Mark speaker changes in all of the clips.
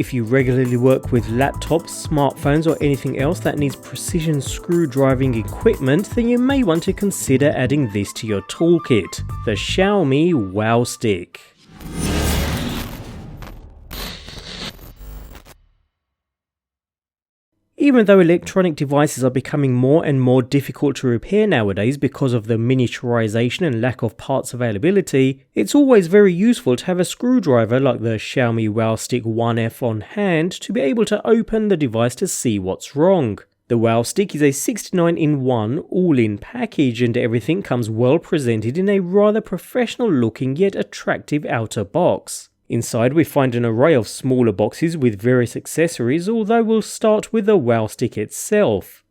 Speaker 1: If you regularly work with laptops, smartphones or anything else that needs precision screwdriving equipment, then you may want to consider adding this to your toolkit, the Xiaomi WowStick. Even though electronic devices are becoming more and more difficult to repair nowadays because of the miniaturization and lack of parts availability, it's always very useful to have a screwdriver like the Xiaomi WowStick 1F on hand to be able to open the device to see what's wrong. The WowStick is a 69-in-1 all-in package and everything comes well presented in a rather professional looking yet attractive outer box. Inside we find an array of smaller boxes with various accessories, although we'll start with the WowStick itself.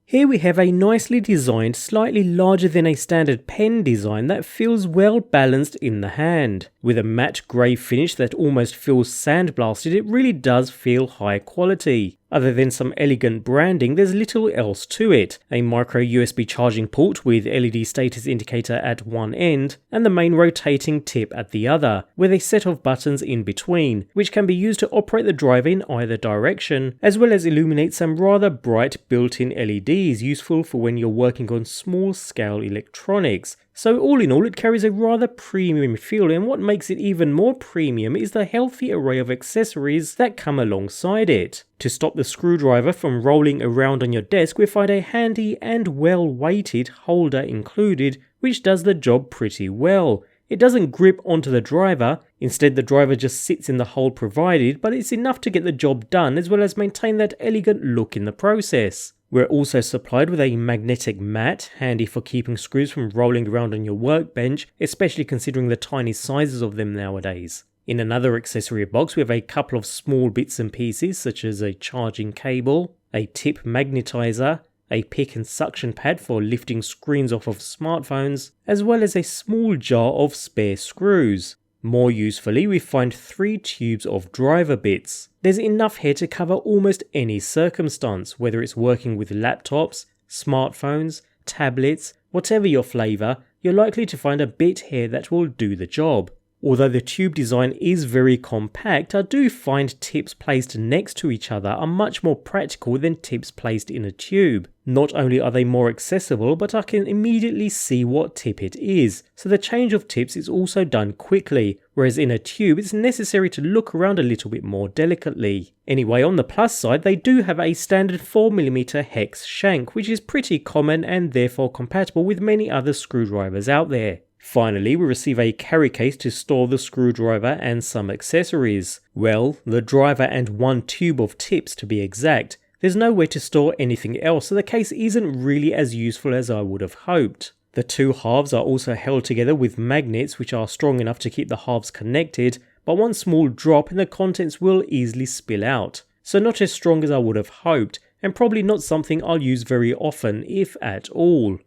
Speaker 1: Here we have a nicely designed, slightly larger than a standard pen design that feels well balanced in the hand. With a matte grey finish that almost feels sandblasted, it really does feel high quality. Other than some elegant branding, there's little else to it. A micro USB charging port with LED status indicator at one end, and the main rotating tip at the other, with a set of buttons in between, which can be used to operate the driver in either direction, as well as illuminate some rather bright built-in LEDs useful for when you're working on small-scale electronics. So all in all, it carries a rather premium feel, and what makes it even more premium is the healthy array of accessories that come alongside it. To stop the screwdriver from rolling around on your desk, we find a handy and well-weighted holder included, which does the job pretty well. It doesn't grip onto the driver, instead the driver just sits in the hole provided, but it's enough to get the job done as well as maintain that elegant look in the process. We're also supplied with a magnetic mat, handy for keeping screws from rolling around on your workbench, especially considering the tiny sizes of them nowadays. In another accessory box we have a couple of small bits and pieces such as a charging cable, a tip magnetizer, a pick and suction pad for lifting screens off of smartphones, as well as a small jar of spare screws. More usefully, we find 3 tubes of driver bits. There's enough here to cover almost any circumstance, whether it's working with laptops, smartphones, tablets, whatever your flavour, you're likely to find a bit here that will do the job. Although the tube design is very compact, I do find tips placed next to each other are much more practical than tips placed in a tube. Not only are they more accessible, but I can immediately see what tip it is, so the change of tips is also done quickly, whereas in a tube it's necessary to look around a little bit more delicately. Anyway, on the plus side, they do have a standard 4mm hex shank, which is pretty common and therefore compatible with many other screwdrivers out there. Finally, we receive a carry case to store the screwdriver and some accessories. Well, the driver and 1 tube of tips to be exact. There's nowhere to store anything else, so the case isn't really as useful as I would have hoped. The 2 halves are also held together with magnets which are strong enough to keep the halves connected, but one small drop and the contents will easily spill out. So not as strong as I would have hoped, and probably not something I'll use very often, if at all.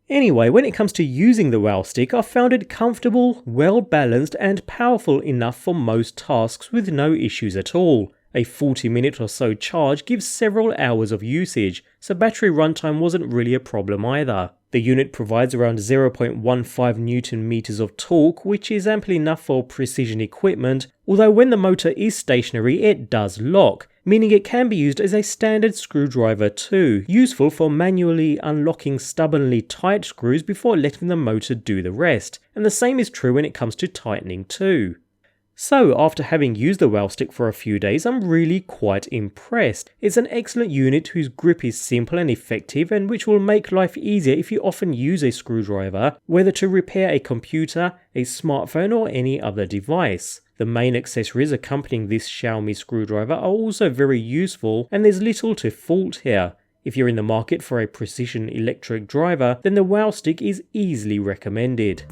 Speaker 1: Anyway, when it comes to using the WowStick, I found it comfortable, well balanced and powerful enough for most tasks with no issues at all. A 40-minute or so charge gives several hours of usage, so battery runtime wasn't really a problem either. The unit provides around 0.15 Nm of torque, which is amply enough for precision equipment, although when the motor is stationary it does lock, meaning it can be used as a standard screwdriver too, useful for manually unlocking stubbornly tight screws before letting the motor do the rest, and the same is true when it comes to tightening too. So after having used the WowStick for a few days, I'm really quite impressed. It's an excellent unit whose grip is simple and effective and which will make life easier if you often use a screwdriver, whether to repair a computer, a smartphone or any other device. The main accessories accompanying this Xiaomi screwdriver are also very useful and there's little to fault here. If you're in the market for a precision electric driver, then the WowStick is easily recommended.